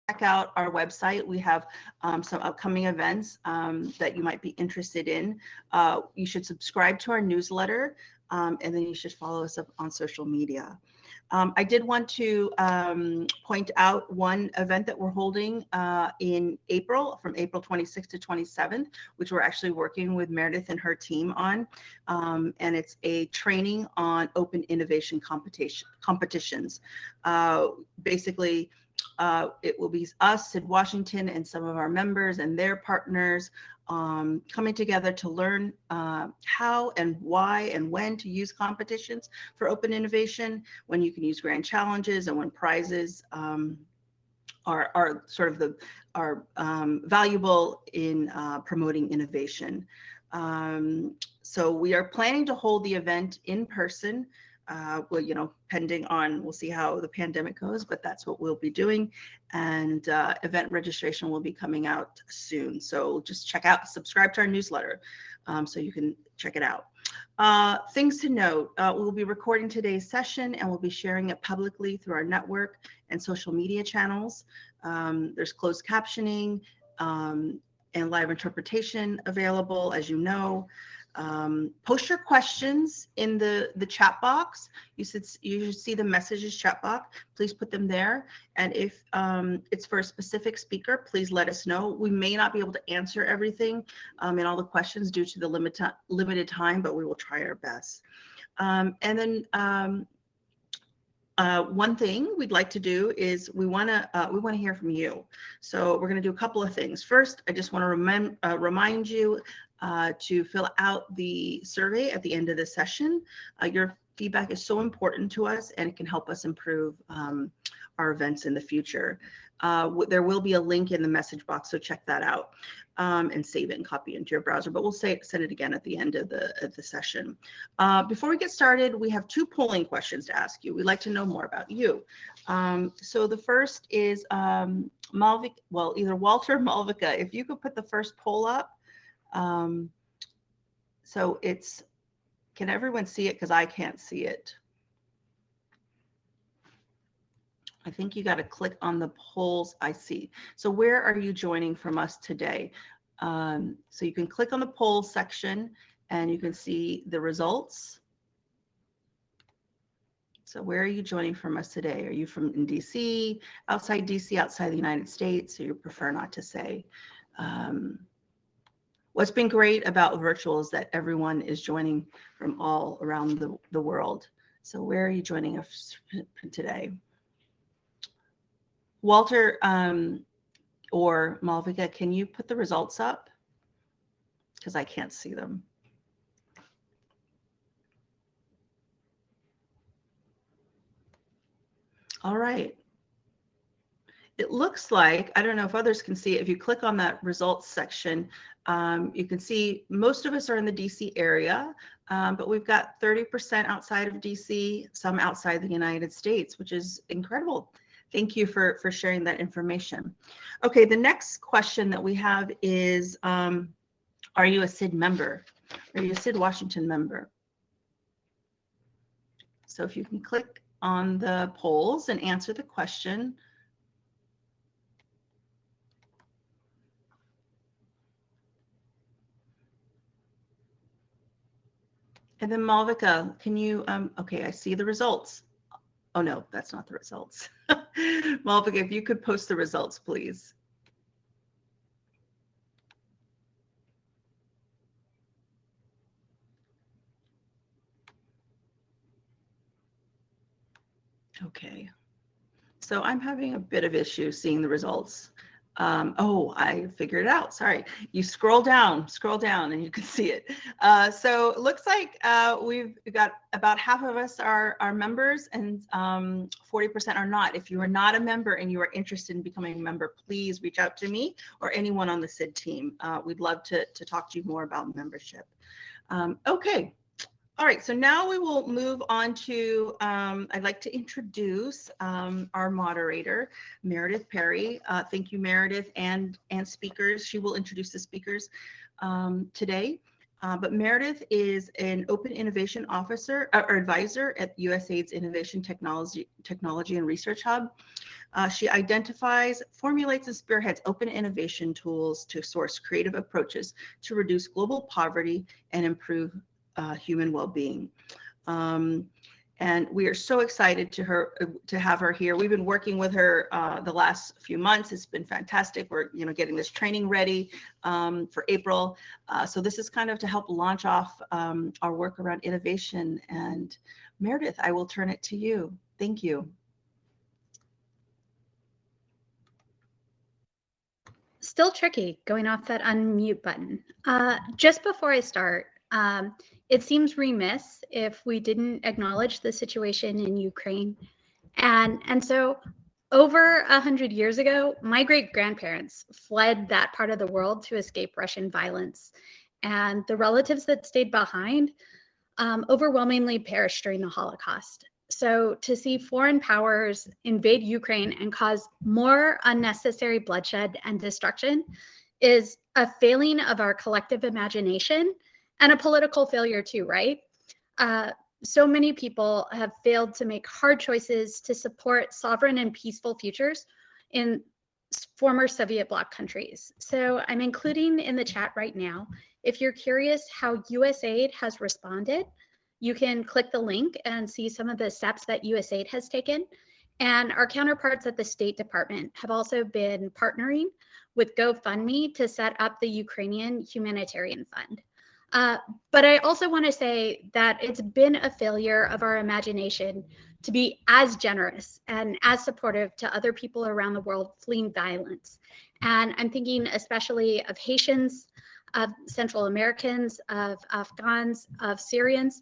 check out our website. We have some upcoming events that you might be interested in. You should subscribe to our newsletter, and then you should follow us up on social media. I did want to point out one event that we're holding in April, from April 26th to 27th, which we're actually working with Meredith and her team on. And it's a training on open innovation competitions. Basically, it will be us, Sid Washington, and some of our members and their partners coming together to learn how and why and when to use competitions for open innovation, when you can use grand challenges, and when prizes are sort of valuable in promoting innovation. So we are planning to hold the event in person. Well, you know, pending on, we'll see how the pandemic goes, but that's what we'll be doing. And event registration will be coming out soon. So just check out, subscribe to our newsletter so you can check it out. Things to note, we'll be recording today's session and we'll be sharing it publicly through our network and social media channels. There's closed captioning and live interpretation available, as you know. Post your questions in the chat box. You should see the messages chat box. Please put them there. And if it's for a specific speaker, please let us know. We may not be able to answer everything in all the questions due to the limited time, but we will try our best. And then one thing we'd like to do is we want to hear from you. So we're going to do a couple of things. First, I just want to remind you to fill out the survey at the end of the session. Your feedback is so important to us, and it can help us improve our events in the future. There will be a link in the message box, so check that out and save it and copy it into your browser. But we'll send it again at the end of the session. Before we get started, we have 2 polling questions to ask you. We'd like to know more about you. So the first is Malvika, well, either Walter or Malvika, if you could put the first poll up. So it's, can everyone see it? Because I can't see it. I think you got to click on the polls. I see. So where are you joining from us today? So you can click on the poll section and you can see the results. So where are you joining from us today? Are you from in DC, outside DC, outside the United States, or you prefer not to say? What's been great about virtual is that everyone is joining from all around the world. So where are you joining us today? Walter or Malvika, can you put the results up? Because I can't see them. All right. It looks like, I don't know if others can see it, if you click on that results section, you can see most of us are in the DC area, but we've got 30% outside of DC, some outside the United States, which is incredible. Thank you for sharing that information. Okay, the next question that we have is, are you a SID member? Are you a SID Washington member? So if you can click on the polls and answer the question. And then Malvika, can you, okay, I see the results. Oh no, that's not the results. Malvika, if you could post the results, please. Okay, so I'm having a bit of issue seeing the results. Oh, I figured it out. Sorry. You scroll down, and you can see it. So it looks like we've got about half of us are members and 40% are not. If you are not a member and you are interested in becoming a member, please reach out to me or anyone on the SID team. We'd love to talk to you more about membership. Okay. All right, so now we will move on to, I'd like to introduce our moderator, Meredith Perry. Thank you, Meredith, and speakers. She will introduce the speakers today. But Meredith is an open innovation officer or advisor at USAID's Innovation Technology and Research Hub. She identifies, formulates, and spearheads open innovation tools to source creative approaches to reduce global poverty and improve human well-being. And we are so excited to have her here. We've been working with her the last few months. It's been fantastic. We're getting this training ready for April. So this is kind of to help launch off our work around innovation. And Meredith, I will turn it to you. Thank you. Still tricky going off that unmute button. Just before I start, it seems remiss if we didn't acknowledge the situation in Ukraine. And so over 100 years ago, my great-grandparents fled that part of the world to escape Russian violence. And the relatives that stayed behind overwhelmingly perished during the Holocaust. So to see foreign powers invade Ukraine and cause more unnecessary bloodshed and destruction is a failing of our collective imagination and a political failure too, right? So many people have failed to make hard choices to support sovereign and peaceful futures in former Soviet bloc countries. So I'm including in the chat right now, if you're curious how USAID has responded, you can click the link and see some of the steps that USAID has taken. And our counterparts at the State Department have also been partnering with GoFundMe to set up the Ukrainian Humanitarian Fund. But I also want to say that it's been a failure of our imagination to be as generous and as supportive to other people around the world fleeing violence. And I'm thinking especially of Haitians, of Central Americans, of Afghans, of Syrians.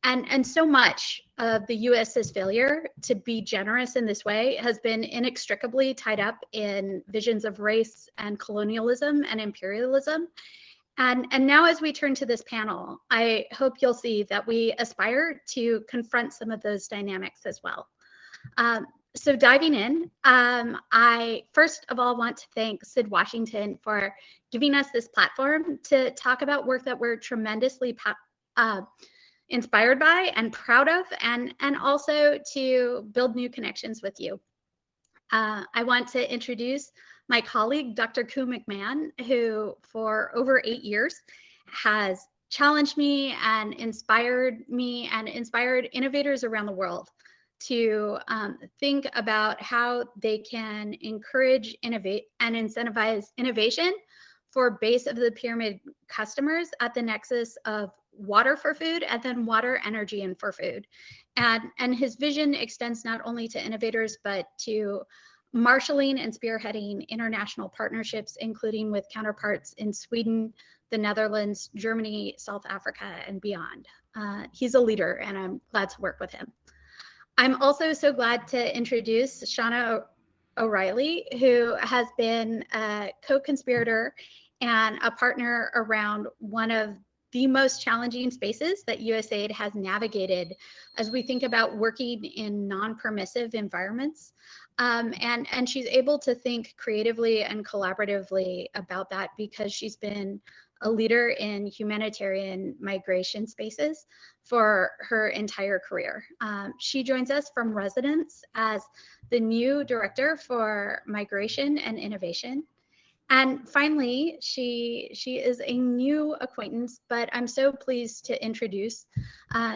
And so much of the US's failure to be generous in this way has been inextricably tied up in visions of race and colonialism and imperialism. And now as we turn to this panel, I hope you'll see that we aspire to confront some of those dynamics as well. So diving in, I first of all want to thank Sid Washington for giving us this platform to talk about work that we're tremendously inspired by and proud of, and also to build new connections with you. I want to introduce my colleague, Dr. Ku McMahon, who for over 8 years has challenged me and inspired innovators around the world to think about how they can encourage, innovate, and incentivize innovation for base of the pyramid customers at the nexus of water for food and then water, energy, and for food. And his vision extends not only to innovators, but to marshaling and spearheading international partnerships, including with counterparts in Sweden, the Netherlands, Germany, South Africa, and beyond. He's a leader, and I'm glad to work with him. I'm also so glad to introduce Shauna O'Reilly, who has been a co-conspirator and a partner around one of the most challenging spaces that USAID has navigated as we think about working in non-permissive environments. And she's able to think creatively and collaboratively about that because she's been a leader in humanitarian migration spaces for her entire career. She joins us from residence as the new director for migration and innovation. And finally, she is a new acquaintance, but I'm so pleased to introduce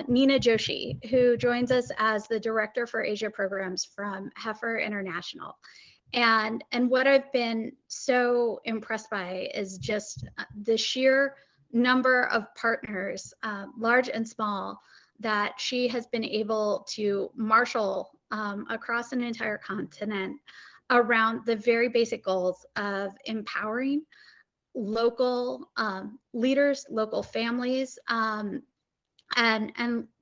Nina Joshi, who joins us as the Director for Asia Programs from Heifer International. And what I've been so impressed by is just the sheer number of partners, large and small, that she has been able to marshal across an entire continent around the very basic goals of empowering local leaders, local families, and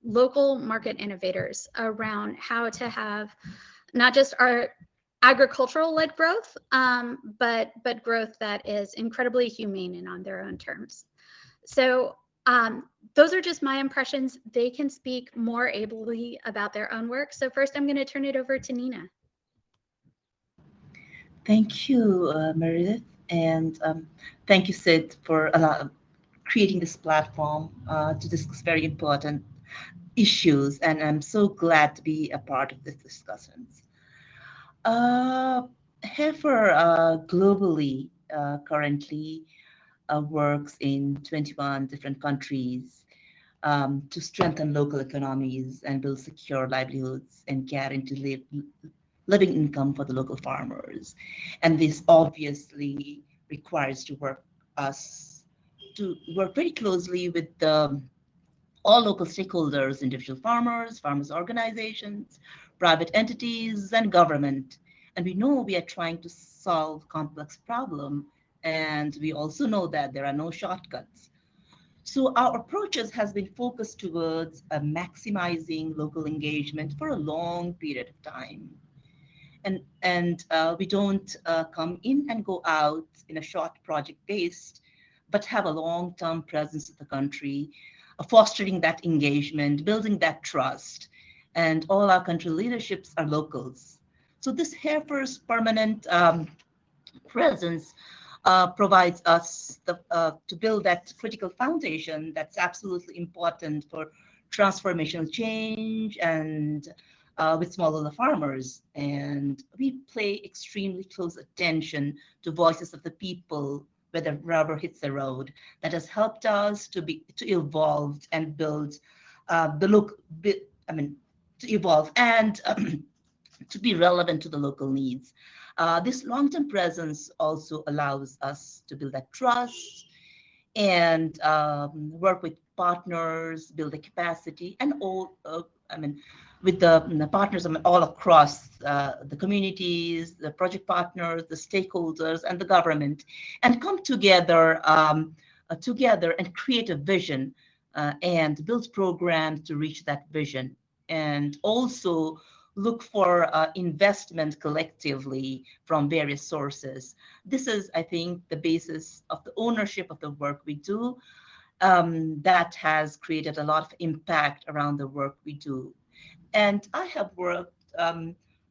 local market innovators around how to have not just our agricultural-led growth, but growth that is incredibly humane and on their own terms. So those are just my impressions. They can speak more ably about their own work. So first, I'm going to turn it over to Nina. Thank you, Meredith, and thank you, Sid, for creating this platform to discuss very important issues, and I'm so glad to be a part of this discussions. Uh, Heifer globally currently works in 21 different countries to strengthen local economies and build secure livelihoods and guarantee living income for the local farmers. And this obviously requires us to work very closely with all local stakeholders, individual farmers, farmers organizations, private entities, and government. And we know we are trying to solve complex problem, and we also know that there are no shortcuts. So our approaches has been focused towards maximizing local engagement for a long period of time. And we don't come in and go out in a short project based, but have a long-term presence in the country, fostering that engagement, building that trust. And all our country leaderships are locals. So this Heifer's permanent presence provides us to build that critical foundation that's absolutely important for transformational change and with smallholder farmers. And we pay extremely close attention to voices of the people where the rubber hits the road. That has helped us to evolve and build the look. I mean, to evolve and to be relevant to the local needs. This long-term presence also allows us to build that trust and work with partners, build the capacity, and all. With the partners all across the communities, the project partners, the stakeholders, and the government, and come together and create a vision and build programs to reach that vision, and also look for investment collectively from various sources. This is, I think, the basis of the ownership of the work we do that has created a lot of impact around the work we do. And I have worked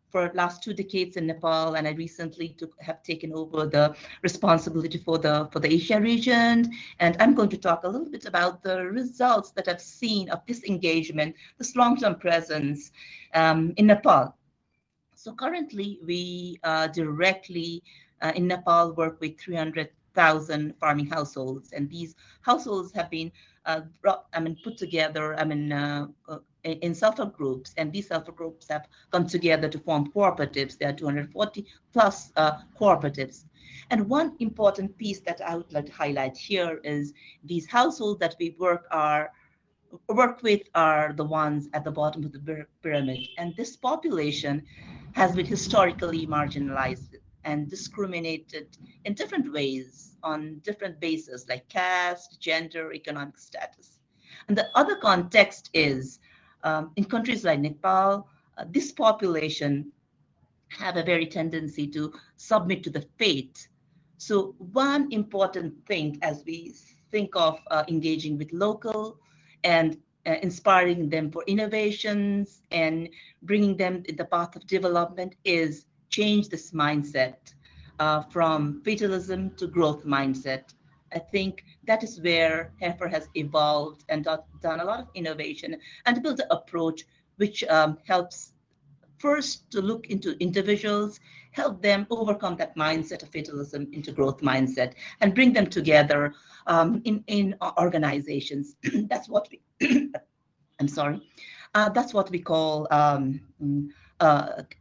for the last 2 decades in Nepal, and I recently have taken over the responsibility for the Asia region. And I'm going to talk a little bit about the results that I've seen of this engagement, this long-term presence in Nepal. So currently, we directly in Nepal work with 300,000 farming households, and these households have been put together. In self-help groups, and these self-help groups have come together to form cooperatives. There are 240 plus cooperatives. And one important piece that I would like to highlight here is these households that we work with are the ones at the bottom of the pyramid. And this population has been historically marginalized and discriminated in different ways on different bases like caste, gender, economic status. And the other context is in countries like Nepal, this population have a very tendency to submit to the fate. So one important thing as we think of engaging with local and inspiring them for innovations and bringing them in the path of development is change this mindset from fatalism to growth mindset. I think that is where Heifer has evolved and done a lot of innovation and built an approach which helps first to look into individuals, help them overcome that mindset of fatalism into growth mindset, and bring them together in organizations. That's what we, I'm sorry, that's what we call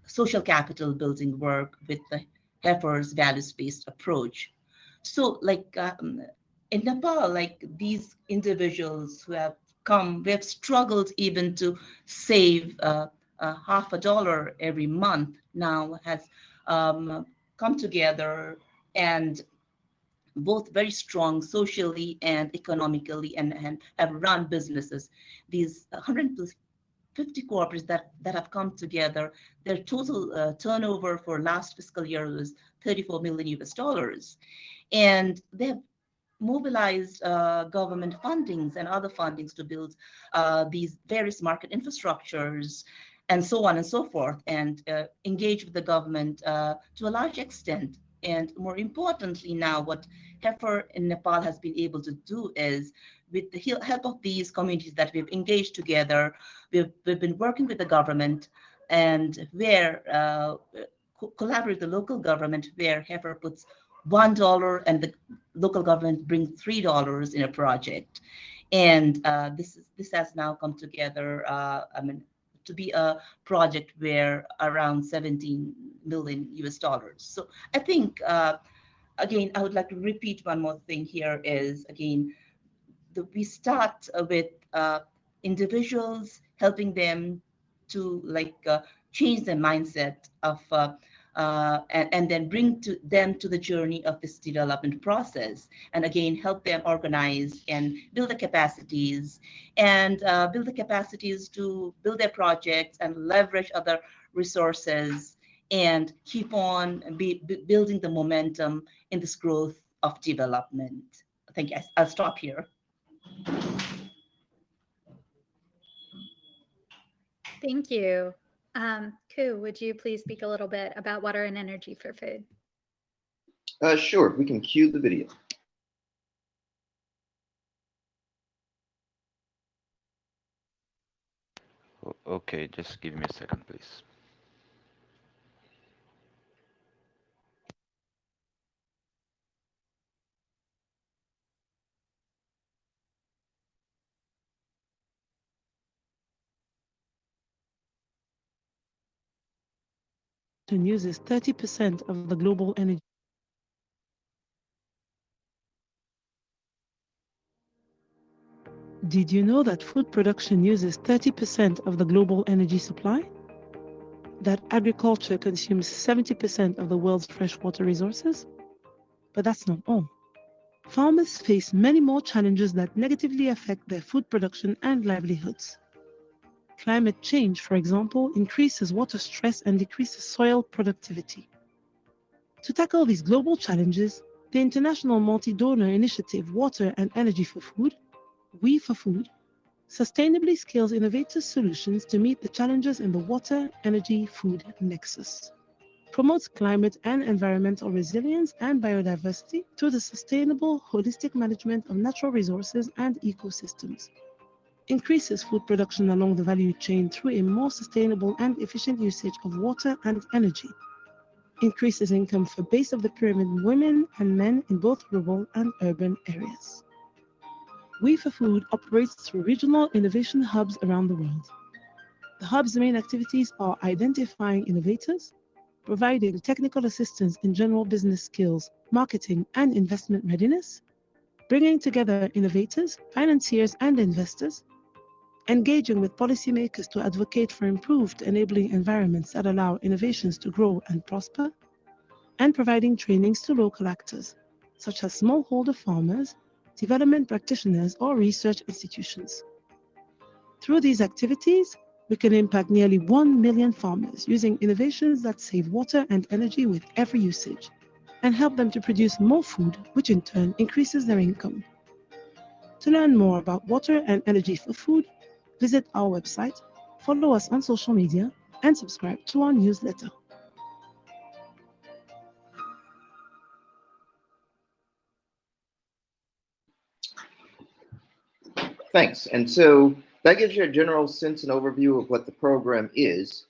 social capital building work with the Heifer's values-based approach. So like in Nepal, like these individuals who have come, we have struggled even to save half a dollar every month now has come together and both very strong socially and economically and have run businesses. These 150 cooperatives that have come together, their total turnover for last fiscal year was 34 million US dollars. And they have mobilized government fundings and other fundings to build these various market infrastructures and so on and so forth, and engage with the government to a large extent. And more importantly now, what heifer in Nepal has been able to do is, with the help of these communities that we've engaged together, we've been working with the government, and where collaborate with the local government, where heifer puts $1 and the local government brings $3 in a project. And this has now come together, to be a project where around 17 million US dollars. So I think, again, I would like to repeat one more thing here is, again, we start with individuals, helping them to change their mindset of and then bring them to the journey of this development process, and again help them organize and build the capacities, and build the capacities to build their projects and leverage other resources, and keep on building the momentum in this growth of development. Thank you. I'll stop here. Thank you. Ku, would you please speak a little bit about water and energy for food? Sure, we can cue the video. Okay, just give me a second, please. Uses 30% of the global energy. Did you know that food production uses 30% of the global energy supply? That agriculture consumes 70% of the world's freshwater resources? But that's not all. Farmers face many more challenges that negatively affect their food production and livelihoods. Climate change, for example, increases water stress and decreases soil productivity. To tackle these global challenges, the international multi-donor initiative Water and Energy for Food, We for Food, sustainably scales innovative solutions to meet the challenges in the water, energy, food nexus, promotes climate and environmental resilience and biodiversity through the sustainable, holistic management of natural resources and ecosystems, increases food production along the value chain through a more sustainable and efficient usage of water and energy, increases income for base of the pyramid women and men in both rural and urban areas. We for Food operates through regional innovation hubs around the world. The hub's main activities are identifying innovators, providing technical assistance in general business skills, marketing, and investment readiness, bringing together innovators, financiers, and investors, engaging with policymakers to advocate for improved enabling environments that allow innovations to grow and prosper, and providing trainings to local actors, such as smallholder farmers, development practitioners, or research institutions. Through these activities, we can impact nearly 1 million farmers using innovations that save water and energy with every usage, and help them to produce more food, which in turn increases their income. To learn more about water and energy for food, visit our website, follow us on social media, and subscribe to our newsletter. Thanks. And so that gives you a general sense and overview of what the program is.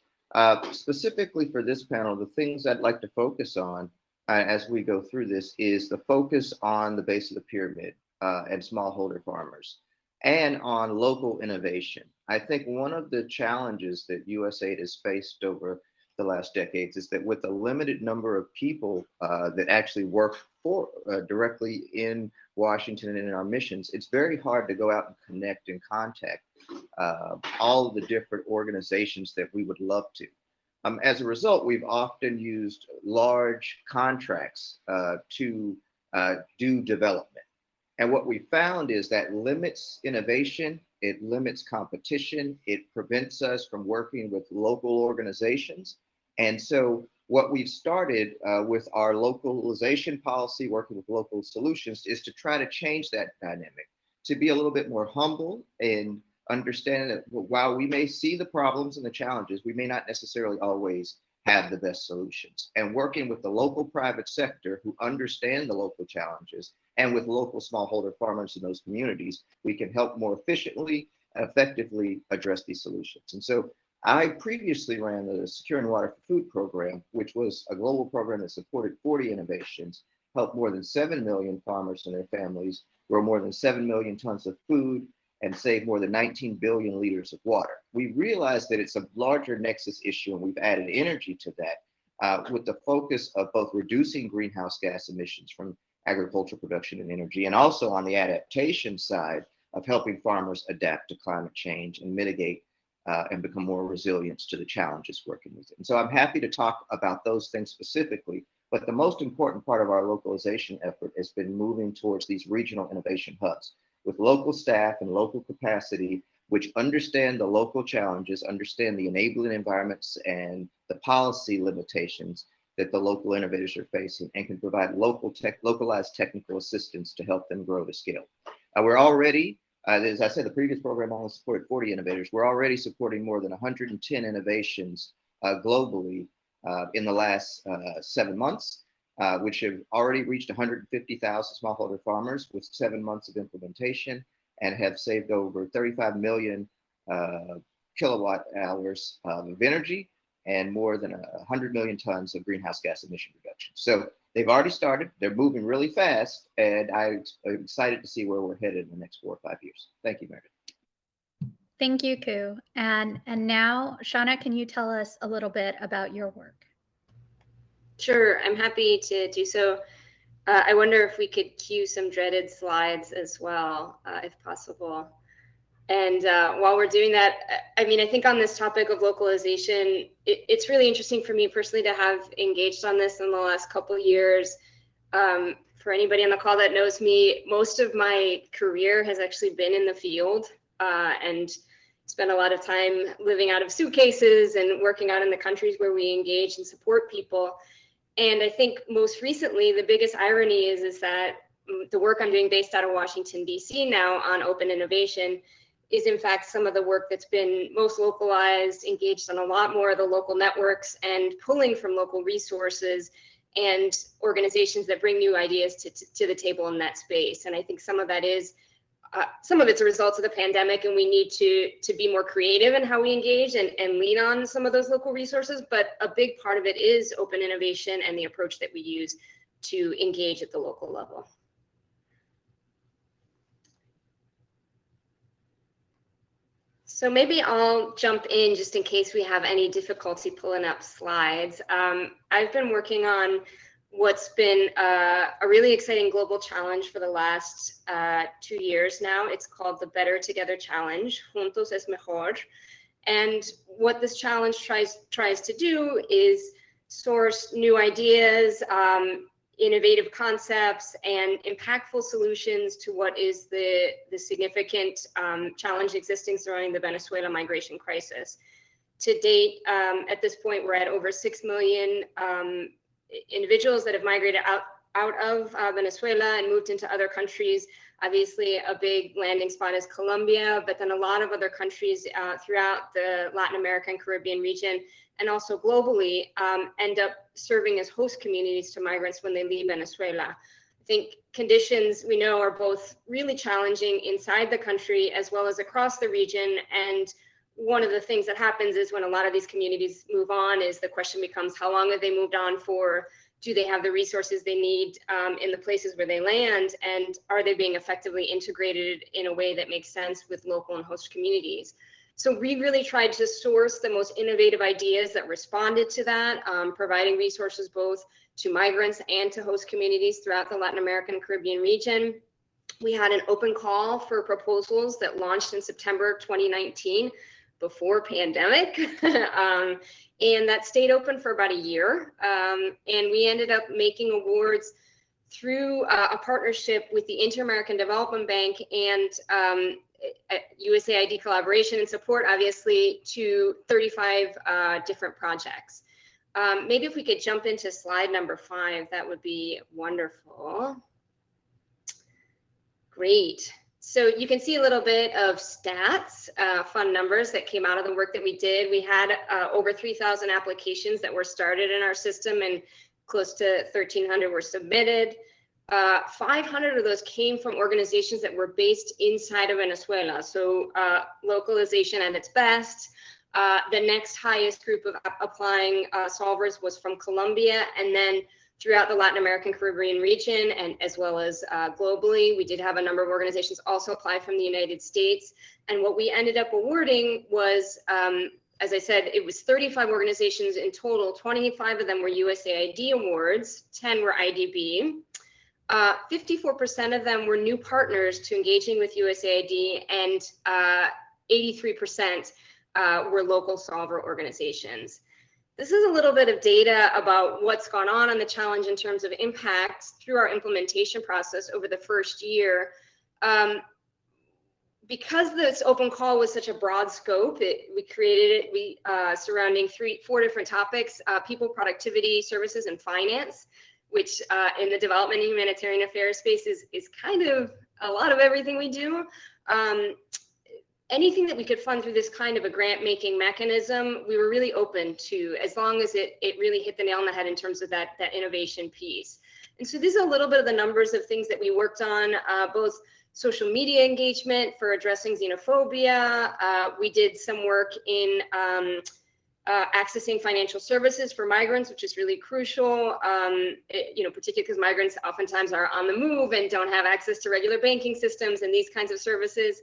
Specifically for this panel, the things I'd like to focus on as we go through this is the focus on the base of the pyramid and smallholder farmers, and on local innovation. I think one of the challenges that USAID has faced over the last decades is that with a limited number of people that actually work for directly in Washington and in our missions, it's very hard to go out and connect and contact all of the different organizations that we would love to. As a result, we've often used large contracts to do development. And what we found is that limits innovation, it limits competition, it prevents us from working with local organizations. And so what we've started with our localization policy, working with local solutions, is to try to change that dynamic, to be a little bit more humble and understand that while we may see the problems and the challenges, we may not necessarily always have the best solutions. And working with the local private sector who understand the local challenges and with local smallholder farmers in those communities, we can help more efficiently and effectively address these solutions. And so I previously ran the Securing Water for Food program, which was a global program that supported 40 innovations, helped more than 7 million farmers and their families grow more than 7 million tons of food, and save more than 19 billion liters of water. We realized that it's a larger nexus issue, and we've added energy to that with the focus of both reducing greenhouse gas emissions from agricultural production and energy, and also on the adaptation side of helping farmers adapt to climate change and mitigate and become more resilient to the challenges working with it. And so I'm happy to talk about those things specifically, but the most important part of our localization effort has been moving towards these regional innovation hubs with local staff and local capacity, which understand the local challenges, understand the enabling environments and the policy limitations that the local innovators are facing, and can provide localized technical assistance to help them grow to scale. We're already, as I said, the previous program only supported 40 innovators. We're already supporting more than 110 innovations globally in the last 7 months, which have already reached 150,000 smallholder farmers with 7 months of implementation, and have saved over 35 million kilowatt hours of energy and more than 100 million tons of greenhouse gas emission reduction. So they've already started, they're moving really fast, and I'm excited to see where we're headed in the next 4 or 5 years. Thank you, Meredith. Thank you, Ku. And now, Shauna, can you tell us a little bit about your work? Sure, I'm happy to do so. I wonder if we could cue some dreaded slides as well, if possible. And while we're doing that, I mean, I think on this topic of localization, it's really interesting for me personally to have engaged on this in the last couple of years. For anybody on the call that knows me, most of my career has actually been in the field and spent a lot of time living out of suitcases and working out in the countries where we engage and support people. And I think most recently, the biggest irony is that the work I'm doing based out of Washington, D.C. now on open innovation is in fact some of the work that's been most localized, engaged on a lot more of the local networks, and pulling from local resources and organizations that bring new ideas to the table in that space. And I think some of that is, some of it's a result of the pandemic, and we need to be more creative in how we engage and lean on some of those local resources. But a big part of it is open innovation and the approach that we use to engage at the local level. So maybe I'll jump in just in case we have any difficulty pulling up slides. I've been working on what's been a really exciting global challenge for the last 2 years now. It's called the Better Together Challenge, Juntos es Mejor. And what this challenge tries to do is source new ideas, innovative concepts, and impactful solutions to what is the significant challenge existing surrounding the Venezuela migration crisis. To date, at this point, we're at over 6 million individuals that have migrated out of Venezuela and moved into other countries. Obviously, a big landing spot is Colombia, but then a lot of other countries throughout the Latin American, Caribbean region, and also globally, end up serving as host communities to migrants when they leave Venezuela. I think conditions we know are both really challenging inside the country as well as across the region. And one of the things that happens is when a lot of these communities move on is the question becomes, how long have they moved on for? Do they have the resources they need in the places where they land? And are they being effectively integrated in a way that makes sense with local and host communities? So we really tried to source the most innovative ideas that responded to that, providing resources both to migrants and to host communities throughout the Latin American and Caribbean region. We had an open call for proposals that launched in September 2019, before pandemic, and that stayed open for about a year. And we ended up making awards through a partnership with the Inter-American Development Bank and USAID collaboration and support, obviously, to 35 different projects. Maybe if we could jump into slide number 5, that would be wonderful. Great. So you can see a little bit of stats, fun numbers that came out of the work that we did. We had over 3,000 applications that were started in our system, and close to 1,300 were submitted. 500 of those came from organizations that were based inside of Venezuela. So localization at its best. The next highest group of applying solvers was from Colombia, and then throughout the Latin American Caribbean region, and as well as globally. We did have a number of organizations also apply from the United States. And what we ended up awarding was, as I said, it was 35 organizations in total. 25 of them were USAID awards, 10 were IDB. 54% of them were new partners to engaging with USAID, and 83% were local solver organizations. This is a little bit of data about what's gone on the challenge in terms of impact through our implementation process over the first year. Because this open call was such a broad scope, we created it surrounding 4 different topics: people, productivity, services, and finance, which in the development and humanitarian affairs space is kind of a lot of everything we do. Anything that we could fund through this kind of a grant making mechanism, we were really open to, as long as it really hit the nail on the head in terms of that innovation piece. And so these are a little bit of the numbers of things that we worked on, both social media engagement for addressing xenophobia. We did some work in accessing financial services for migrants, which is really crucial, particularly because migrants oftentimes are on the move and don't have access to regular banking systems and these kinds of services.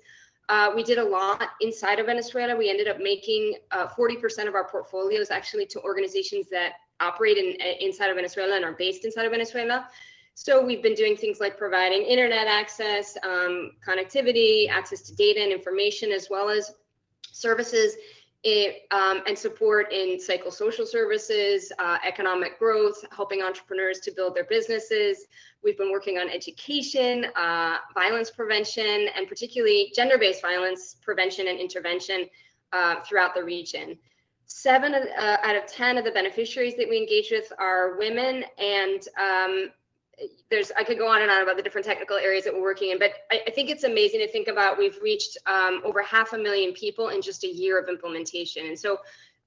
We did a lot inside of Venezuela. We ended up making 40% of our portfolios actually to organizations that operate inside of Venezuela and are based inside of Venezuela. So we've been doing things like providing internet access, connectivity, access to data and information, as well as services and support in psychosocial services, economic growth, helping entrepreneurs to build their businesses. We've been working on education, violence prevention, and particularly gender-based violence prevention and intervention throughout the region. 7 out of 10 of the beneficiaries that we engage with are women, and I could go on and on about the different technical areas that we're working in, but I think it's amazing to think about. We've reached over 500,000 people in just a year of implementation. And so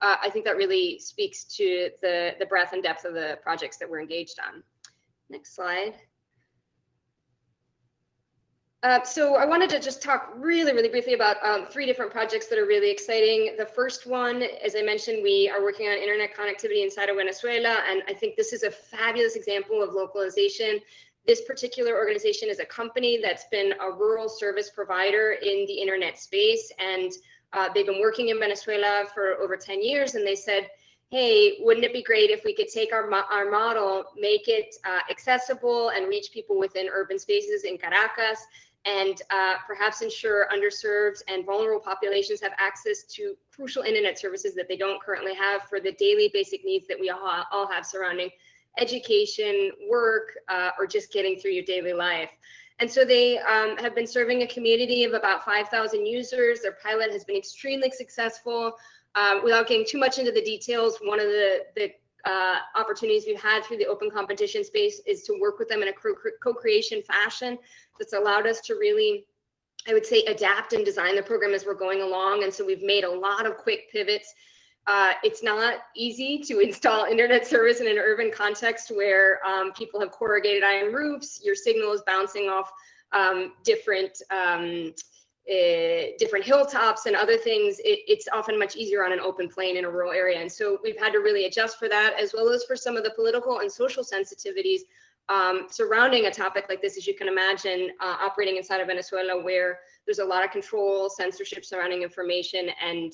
I think that really speaks to the breadth and depth of the projects that we're engaged on. Next slide. So I wanted to just talk really briefly about 3 different projects that are really exciting. The first one, as I mentioned, we are working on internet connectivity inside of Venezuela, and I think this is a fabulous example of localization. This particular organization is a company that's been a rural service provider in the internet space, and they've been working in Venezuela for over 10 years, and they said, hey, wouldn't it be great if we could take our model, make it accessible and reach people within urban spaces in Caracas, and perhaps ensure underserved and vulnerable populations have access to crucial internet services that they don't currently have for the daily basic needs that we all have surrounding education, work, or just getting through your daily life. And so they have been serving a community of about 5,000 users. Their pilot has been extremely successful. Without getting too much into the details, one of the opportunities we've had through the open competition space is to work with them in a co-creation fashion that's allowed us to really, I would say, adapt and design the program as we're going along. And so we've made a lot of quick pivots. It's not easy to install internet service in an urban context where people have corrugated iron roofs. Your signal is bouncing off different hilltops and other things. It's often much easier on an open plain in a rural area. And so we've had to really adjust for that, as well as for some of the political and social sensitivities surrounding a topic like this, as you can imagine, operating inside of Venezuela, where there's a lot of control, censorship surrounding information, and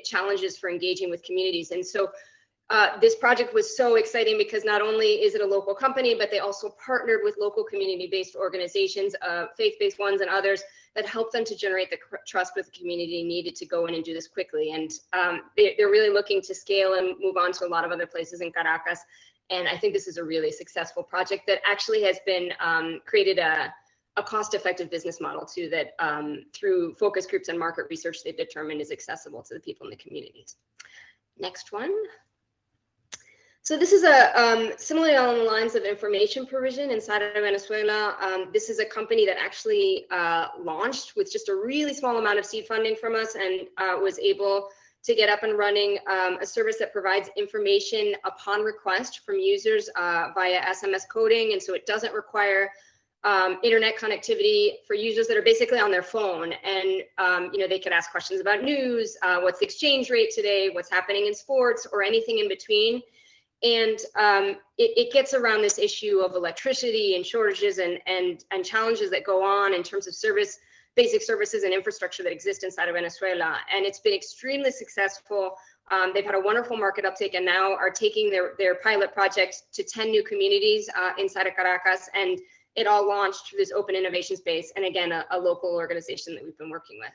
challenges for engaging with communities. And so this project was so exciting because not only is it a local company, but they also partnered with local community-based organizations, faith-based ones and others, that helped them to generate the trust with the community needed to go in and do this quickly. And they're really looking to scale and move on to a lot of other places in Caracas. And I think this is a really successful project that actually has been created a cost-effective business model too, that through focus groups and market research they've determined is accessible to the people in the communities. Next one. So this is a similarly along the lines of information provision inside of Venezuela. This is a company that actually launched with just a really small amount of seed funding from us and was able to get up and running a service that provides information upon request from users via SMS coding. And so it doesn't require internet connectivity for users that are basically on their phone. And, they could ask questions about news, what's the exchange rate today, what's happening in sports, or anything in between. And it gets around this issue of electricity and shortages and challenges that go on in terms of basic services and infrastructure that exist inside of Venezuela. And it's been extremely successful. They've had a wonderful market uptake and now are taking their pilot project to 10 new communities inside of Caracas. And it all launched through this open innovation space. And again, a local organization that we've been working with.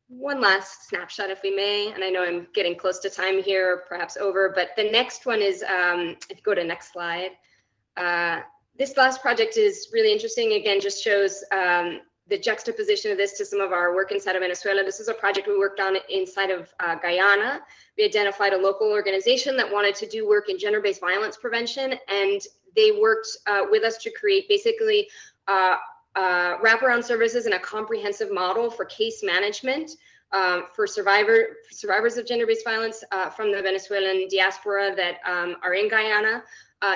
One last snapshot, if we may, and I know I'm getting close to time here, perhaps over, but the next one is, if you go to next slide, this last project is really interesting. Again, just shows the juxtaposition of this to some of our work inside of Venezuela. This is a project we worked on inside of Guyana. We identified a local organization that wanted to do work in gender-based violence prevention, and they worked with us to create basically wraparound services and a comprehensive model for case management for survivors of gender-based violence from the Venezuelan diaspora that are in Guyana.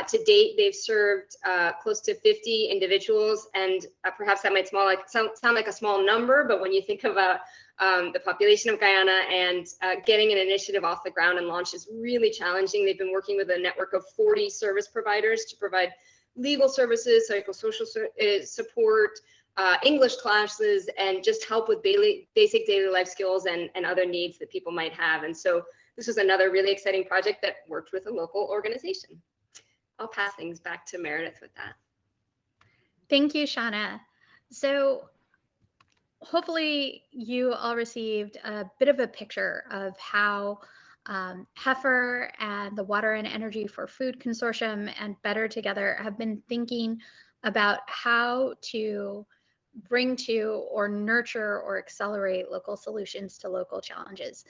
To date, they've served close to 50 individuals, and perhaps that might sound like a small number, but when you think about the population of Guyana and getting an initiative off the ground and launch is really challenging. They've been working with a network of 40 service providers to provide legal services, psychosocial support, English classes, and just help with basic daily life skills and other needs that people might have. And so this was another really exciting project that worked with a local organization. I'll pass things back to Meredith with that. Thank you, Shauna. So hopefully you all received a bit of a picture of how Heifer and the Water and Energy for Food Consortium and Better Together have been thinking about how to bring to or nurture or accelerate local solutions to local challenges.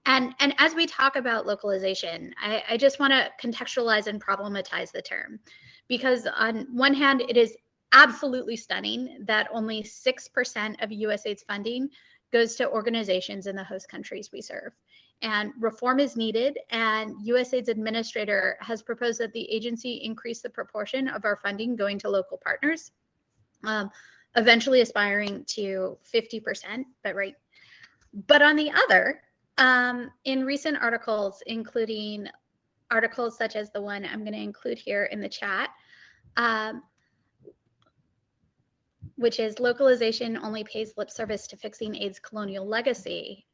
And as we talk about localization, I just want to contextualize and problematize the term, because on one hand, it is absolutely stunning that only 6% of USAID's funding goes to organizations in the host countries we serve. And reform is needed, and USAID's administrator has proposed that the agency increase the proportion of our funding going to local partners, eventually aspiring to 50%, but on the other, in recent articles, including articles such as the one I'm going to include here in the chat, which is Localization Only Pays Lip Service to Fixing AID's Colonial Legacy.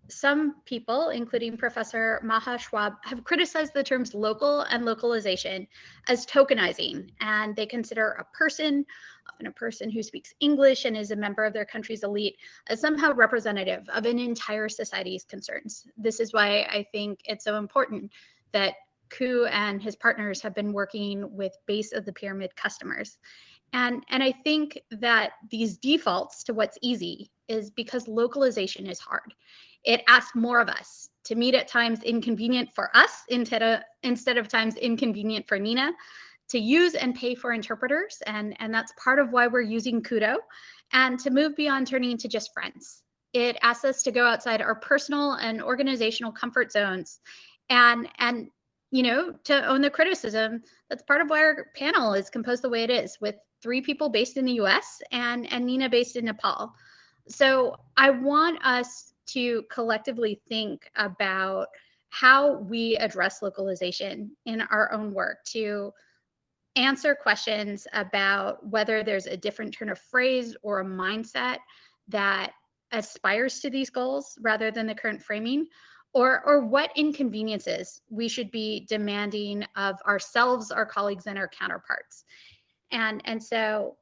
Some people, including Professor Maha Schwab, have criticized the terms local and localization as tokenizing, and they consider a person, often a person who speaks English and is a member of their country's elite, as somehow representative of an entire society's concerns. This is why I think it's so important that Ku and his partners have been working with base of the pyramid customers. And I think that these defaults to what's easy is because localization is hard. It asks more of us to meet at times inconvenient for us instead of times inconvenient for Nina, to use and pay for interpreters. And that's part of why we're using Kudo, and to move beyond turning to just friends. It asks us to go outside our personal and organizational comfort zones and to own the criticism. That's part of why our panel is composed the way it is, with 3 people based in the US and Nina based in Nepal. So I want us to collectively think about how we address localization in our own work, to answer questions about whether there's a different turn of phrase or a mindset that aspires to these goals rather than the current framing, or what inconveniences we should be demanding of ourselves, our colleagues, and our counterparts. And so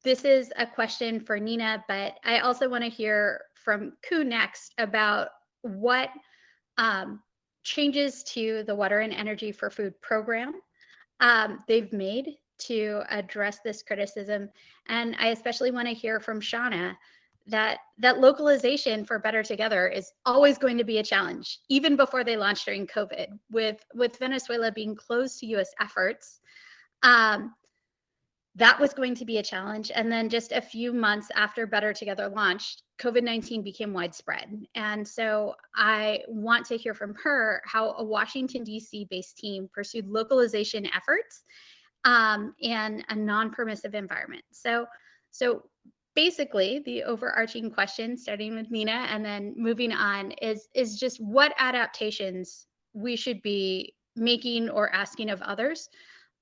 this is a question for Nina, but I also want to hear from Ku next about what changes to the Water and Energy for Food program they've made to address this criticism. And I especially want to hear from Shauna that localization for Better Together is always going to be a challenge, even before they launched during COVID. With Venezuela being closed to U.S. efforts, that was going to be a challenge. And then just a few months after Better Together launched, COVID-19 became widespread. And so I want to hear from her how a Washington, D.C. based team pursued localization efforts in a non-permissive environment. So basically, the overarching question, starting with Nina and then moving on, is just what adaptations we should be making or asking of others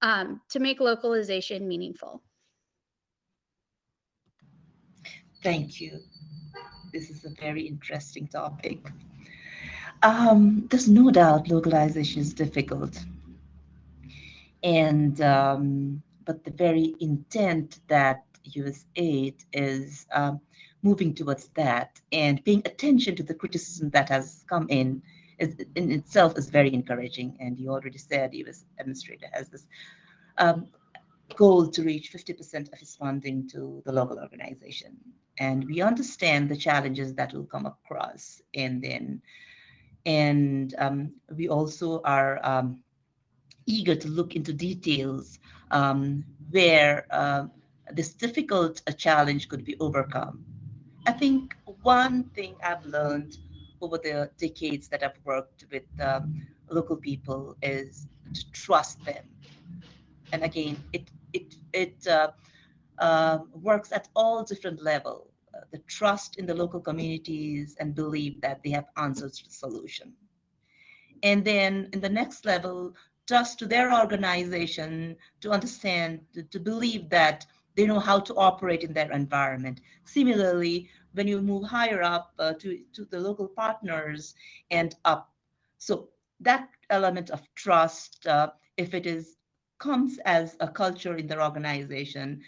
to make localization meaningful. Thank you. This is a very interesting topic. There's no doubt localization is difficult. And but the very intent that USAID is moving towards that and paying attention to the criticism that has come in itself is very encouraging. And you already said US administrator has this goal to reach 50% of its funding to the local organization. And we understand the challenges that will come across. And we also are eager to look into details where this difficult challenge could be overcome. I think one thing I've learned over the decades that I've worked with local people is to trust them. And again, it works at all different levels. The trust in the local communities and believe that they have answers to the solution. And then in the next level, trust to their organization to understand, to believe that they know how to operate in their environment. Similarly, when you move higher up to the local partners and up. So that element of trust, if it comes as a culture in their organization,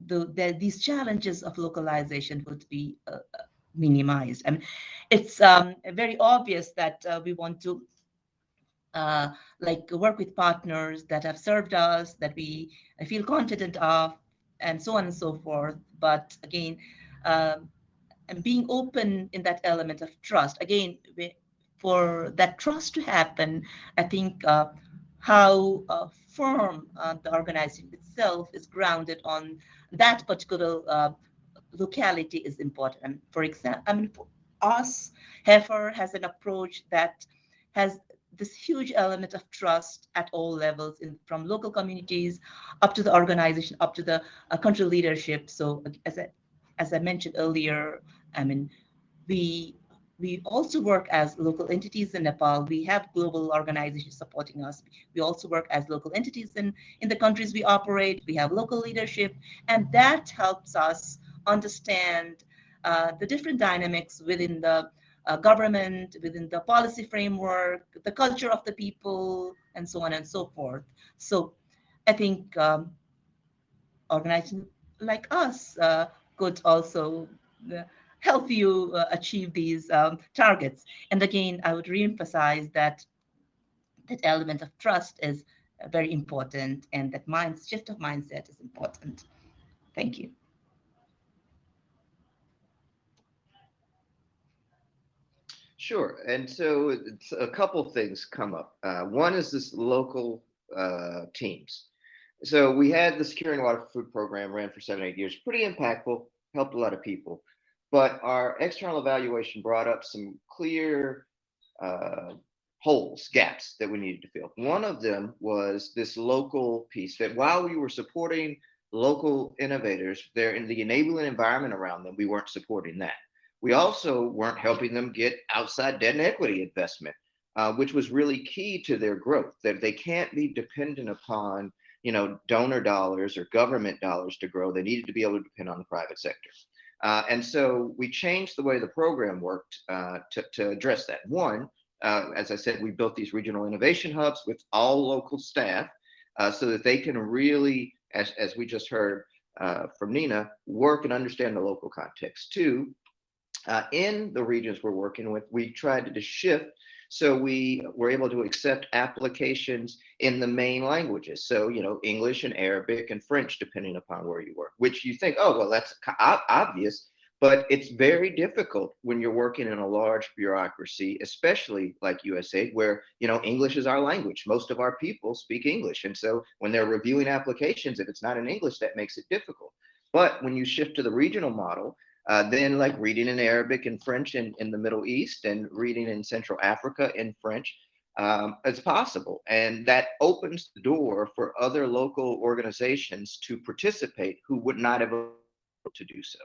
these challenges of localization would be minimized. I mean, it's very obvious that we want to work with partners that have served us, that we feel confident of, and so on and so forth. But again, and being open in that element of trust. Again, for that trust to happen, I think how firm the organization itself is grounded on that particular locality is important. And for example, I mean, for us, Heifer has an approach that has this huge element of trust at all levels, from local communities up to the organization, up to the country leadership. So as I mentioned earlier, I mean, we also work as local entities in Nepal. We have global organizations supporting us. We also work as local entities in the countries we operate. We have local leadership, and that helps us understand the different dynamics within the government, within the policy framework, the culture of the people, and so on and so forth. So I think organizations like us could also help you achieve these targets. And again, I would reemphasize that element of trust is very important, and that shift of mindset is important. Thank you. Sure. And so it's a couple things come up. One is this local teams. So we had the Securing Water for Food program, ran for 7-8 years, pretty impactful, helped a lot of people. But our external evaluation brought up some clear holes, gaps that we needed to fill. One of them was this local piece, that while we were supporting local innovators, they're in the enabling environment around them, we weren't supporting that. We also weren't helping them get outside debt and equity investment, which was really key to their growth, that they can't be dependent upon, donor dollars or government dollars to grow. They needed to be able to depend on the private sector. And so we changed the way the program worked to address that. One, as I said, we built these regional innovation hubs with all local staff so that they can really, as we just heard from Nina, work and understand the local context. Two, in the regions we're working with, we tried to shift so we were able to accept applications in the main languages. So, English and Arabic and French, depending upon where you were, which you think, oh, well, that's obvious. But it's very difficult when you're working in a large bureaucracy, especially like USAID, where, you know, English is our language. Most of our people speak English. And so when they're reviewing applications, if it's not in English, that makes it difficult. But when you shift to the regional model, then like reading in Arabic and French in the Middle East and reading in Central Africa in French, it's possible. And that opens the door for other local organizations to participate who would not have been able to do so.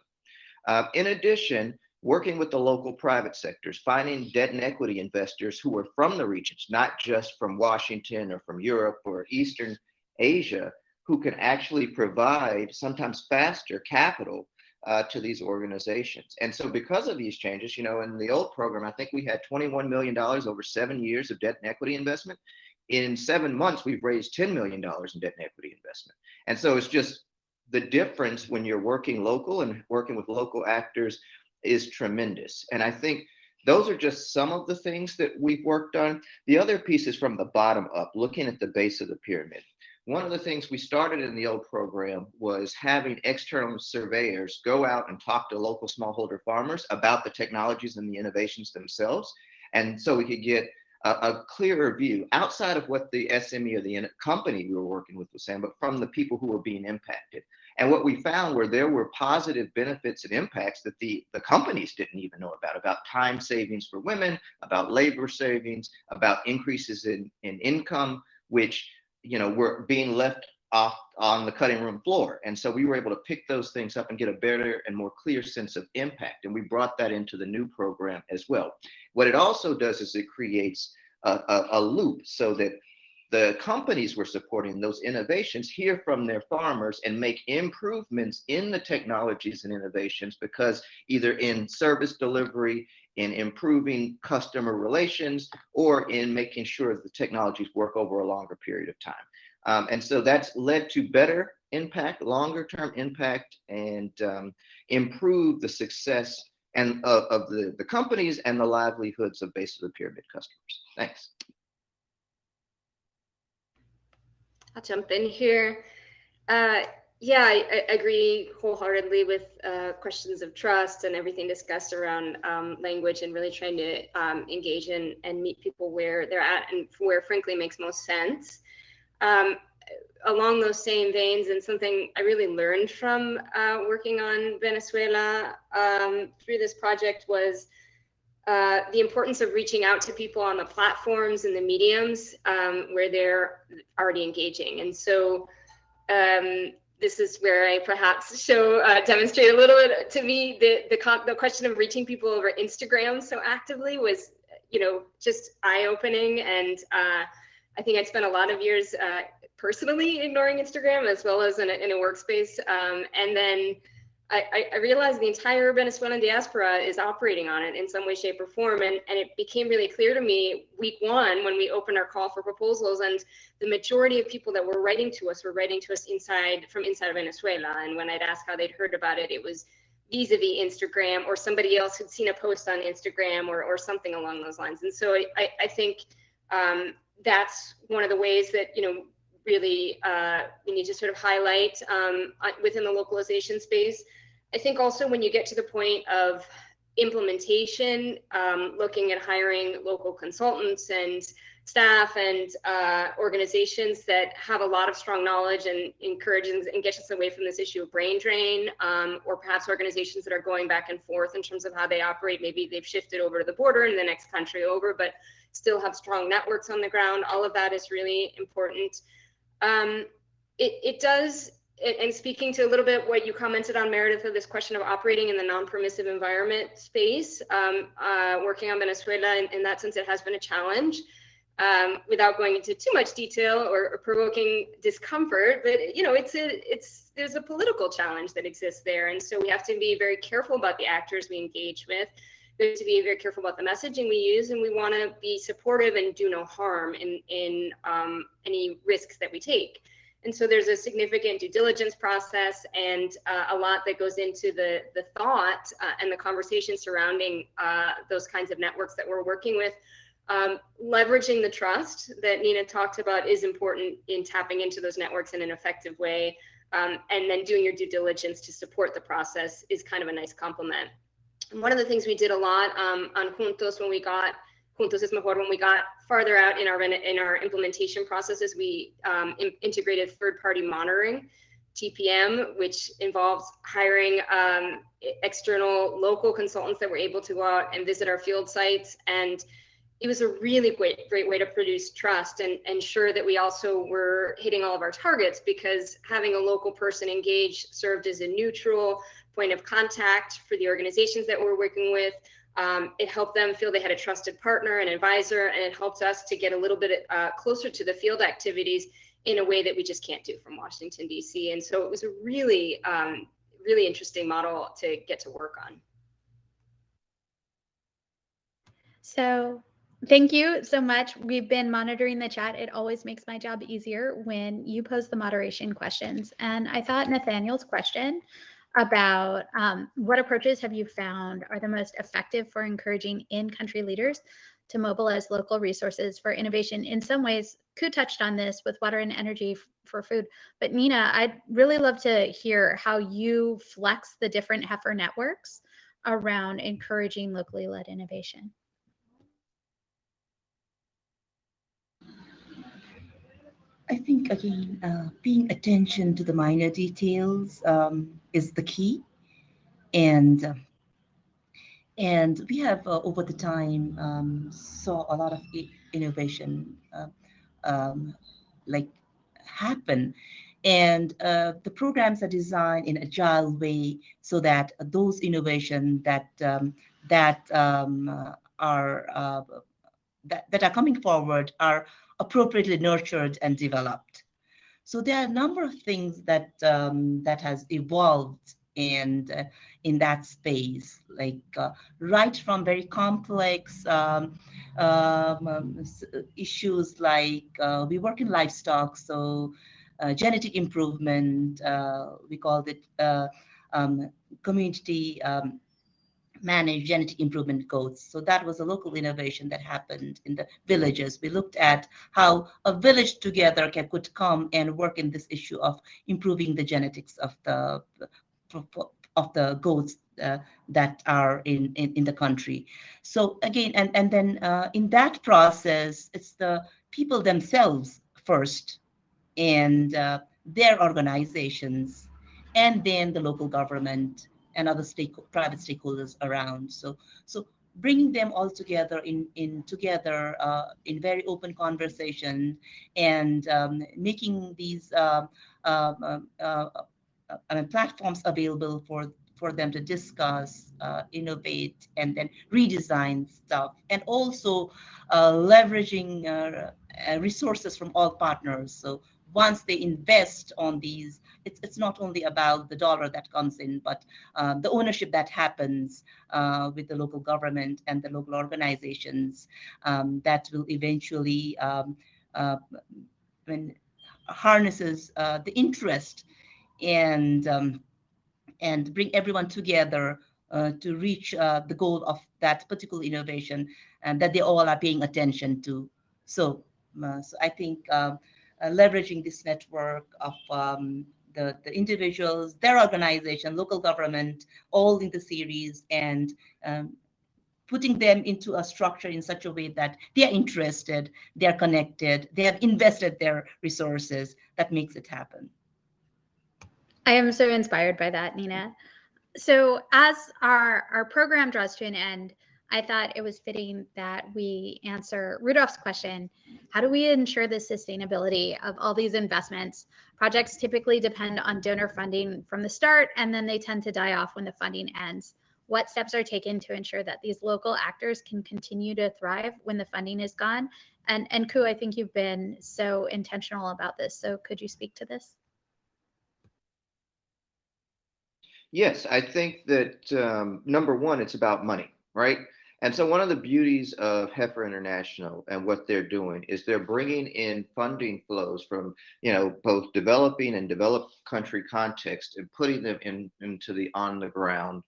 In addition, working with the local private sectors, finding debt and equity investors who are from the regions, not just from Washington or from Europe or Eastern Asia, who can actually provide sometimes faster capital to these organizations. And so because of these changes, you know, in the old program, I think we had $21 million over 7 years of debt and equity investment. In 7 months, we've raised $10 million in debt and equity investment. And so it's just the difference when you're working local and working with local actors is tremendous. And I think those are just some of the things that we've worked on. The other piece is from the bottom up, looking at the base of the pyramid. One of the things we started in the old program was having external surveyors go out and talk to local smallholder farmers about the technologies and the innovations themselves. And so we could get a clearer view outside of what the SME or the company we were working with was saying, but from the people who were being impacted. And what we found were there were positive benefits and impacts that the companies didn't even know about time savings for women, about labor savings, about increases in income, which, you know, were being left off on the cutting room floor. And so we were able to pick those things up and get a better and more clear sense of impact. And we brought that into the new program as well. What it also does is it creates a loop so that the companies we're supporting, those innovations, hear from their farmers and make improvements in the technologies and innovations, because either in service delivery, in improving customer relations, or in making sure that the technologies work over a longer period of time. And so that's led to better impact, longer term impact, and improve the success and of the companies and the livelihoods of base of the pyramid customers. Thanks. I'll jump in here. Yeah, I agree wholeheartedly with questions of trust and everything discussed around language, and really trying to engage and meet people where they're at and where frankly makes most sense. Along those same veins, and something I really learned from working on Venezuela through this project was the importance of reaching out to people on the platforms and the mediums where they're already engaging. And so this is where I perhaps demonstrate a little bit to me the question of reaching people over Instagram so actively was, you know, just eye-opening. And I think I'd spent a lot of years personally ignoring Instagram as well as in a workspace. And then I realized the entire Venezuelan diaspora is operating on it in some way, shape, or form. And it became really clear to me week one when we opened our call for proposals, and the majority of people that were writing to us from inside of Venezuela. And when I'd ask how they'd heard about it, it was vis-a-vis Instagram, or somebody else who'd seen a post on Instagram or something along those lines. And so I think that's one of the ways that, you know, really we need to sort of highlight within the localization space. I think also when you get to the point of implementation, looking at hiring local consultants and staff and organizations that have a lot of strong knowledge and encourages and gets us away from this issue of brain drain, or perhaps organizations that are going back and forth in terms of how they operate. Maybe they've shifted over to the border in the next country over, but still have strong networks on the ground. All of that is really important. It does, and speaking to a little bit what you commented on, Meredith, of this question of operating in the non-permissive environment space, working on Venezuela, in that sense, it has been a challenge, without going into too much detail or provoking discomfort. But, you know, there's a political challenge that exists there. And so we have to be very careful about the actors we engage with. We have to be very careful about the messaging we use, and we want to be supportive and do no harm in any risks that we take. And so there's a significant due diligence process and a lot that goes into the thought and the conversation surrounding those kinds of networks that we're working with. Leveraging the trust that Nina talked about is important in tapping into those networks in an effective way. and then doing your due diligence to support the process is kind of a nice complement. And one of the things we did a lot on Juntos Juntos es Mejor, when we got farther out in our implementation processes, we integrated third-party monitoring, TPM, which involves hiring external local consultants that were able to go out and visit our field sites. And it was a really great way to produce trust and ensure that we also were hitting all of our targets, because having a local person engaged served as a neutral point of contact for the organizations that we're working with. It helped them feel they had a trusted partner and advisor, and it helped us to get a little bit closer to the field activities in a way that we just can't do from Washington, D.C. And so it was a really, really interesting model to get to work on. So thank you so much. We've been monitoring the chat. It always makes my job easier when you pose the moderation questions. And I thought Nathaniel's question about what approaches have you found are the most effective for encouraging in-country leaders to mobilize local resources for innovation. In some ways, Ku touched on this with water and energy for food. But Nina, I'd really love to hear how you flex the different heifer networks around encouraging locally led innovation. I think, again, paying attention to the minor details is the key. And we have, over the time, saw a lot of innovation like happen. And the programs are designed in an agile way so that those innovations that are coming forward are appropriately nurtured and developed. So there are a number of things that has evolved and in that space, like right from very complex issues like we work in livestock, so genetic improvement, we called it community managed genetic improvement goats. So that was a local innovation that happened in the villages. We looked at how a village together could come and work in this issue of improving the genetics of the goats that are in the country. So again, and then in that process, it's the people themselves first, and their organizations, and then the local government and other private stakeholders around. So bringing them all together in very open conversation, and making these platforms available for them to discuss, innovate, and then redesign stuff, and also leveraging resources from all partners. So once they invest on these, it's not only about the dollar that comes in, but the ownership that happens with the local government and the local organizations that will eventually harnesses the interest and bring everyone together to reach the goal of that particular innovation, and that they all are paying attention to. So I think leveraging this network of the individuals, their organization, local government, all in the series, and putting them into a structure in such a way that they are interested, they are connected, they have invested their resources, that makes it happen. I am so inspired by that, Nina. So as our program draws to an end, I thought it was fitting that we answer Rudolph's question: how do we ensure the sustainability of all these investments? Projects typically depend on donor funding from the start, and then they tend to die off when the funding ends. What steps are taken to ensure that these local actors can continue to thrive when the funding is gone? And Ku, I think you've been so intentional about this. So could you speak to this? Yes, I think that number one, it's about money, right? And so one of the beauties of Heifer International and what they're doing is they're bringing in funding flows from, both developing and developed country context, and putting them into the on the ground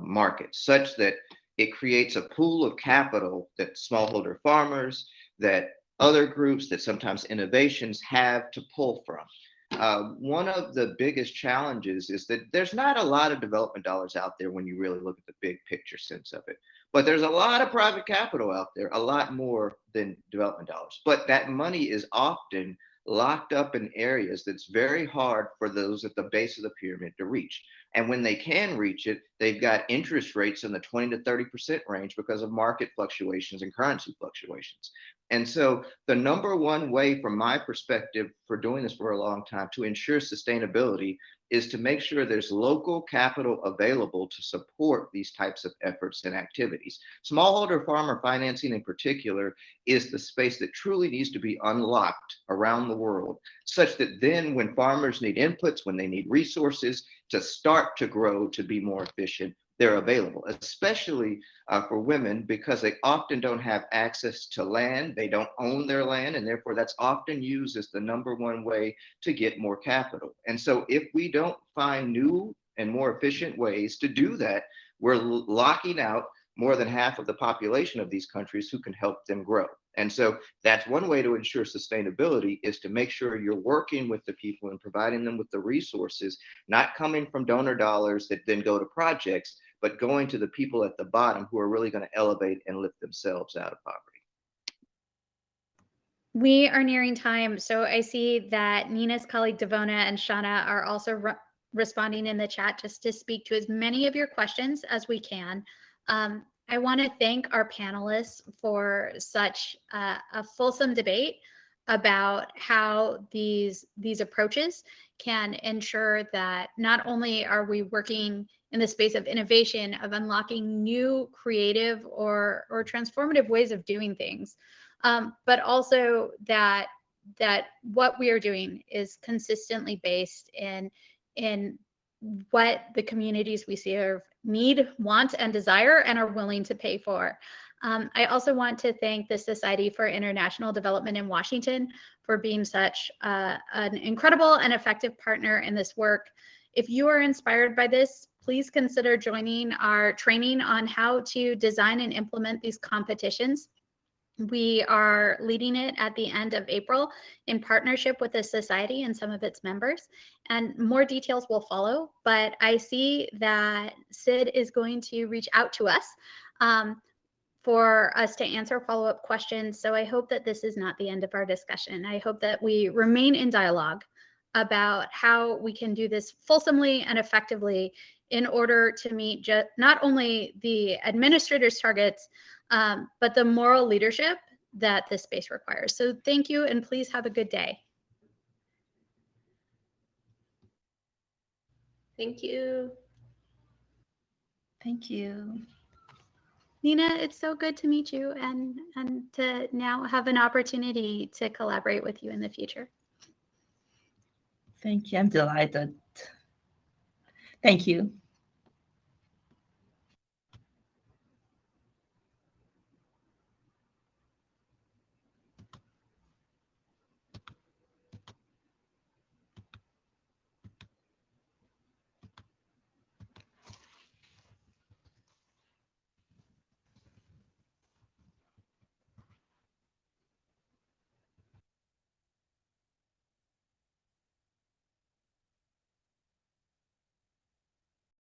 market, such that it creates a pool of capital that smallholder farmers, that other groups, that sometimes innovations have to pull from. one of the biggest challenges is that there's not a lot of development dollars out there when you really look at the big picture sense of it. But there's a lot of private capital out there, a lot more than development dollars. But that money is often locked up in areas that's very hard for those at the base of the pyramid to reach. And when they can reach it, they've got interest rates in the 20 to 30% range because of market fluctuations and currency fluctuations. And so the number one way from my perspective for doing this for a long time to ensure sustainability is to make sure there's local capital available to support these types of efforts and activities. Smallholder farmer financing in particular is the space that truly needs to be unlocked around the world, such that then when farmers need inputs, when they need resources to start to grow, to be more efficient, they're available, especially for women, because they often don't have access to land. They don't own their land, and therefore that's often used as the number one way to get more capital. And so if we don't find new and more efficient ways to do that, we're locking out more than half of the population of these countries who can help them grow. And so that's one way to ensure sustainability, is to make sure you're working with the people and providing them with the resources, not coming from donor dollars that then go to projects, but going to the people at the bottom who are really going to elevate and lift themselves out of poverty. We are nearing time, so I see that Nina's colleague Devona and Shauna are also responding in the chat, just to speak to as many of your questions as we can. I want to thank our panelists for such a fulsome debate about how these approaches can ensure that not only are we working in the space of innovation, of unlocking new creative or transformative ways of doing things, but also that what we are doing is consistently based in what the communities we serve need, want, and desire, and are willing to pay for. I also want to thank the Society for International Development in Washington for being such an incredible and effective partner in this work. If you are inspired by this, please consider joining our training on how to design and implement these competitions. We are leading it at the end of April in partnership with the Society and some of its members, and more details will follow. But I see that SID is going to reach out to us for us to answer follow-up questions. So I hope that this is not the end of our discussion. I hope that we remain in dialogue about how we can do this fulsomely and effectively in order to meet not only the administrator's targets, but the moral leadership that this space requires. So thank you, and please have a good day. Thank you. Thank you. Nina, it's so good to meet you and to now have an opportunity to collaborate with you in the future. Thank you. I'm delighted. Thank you.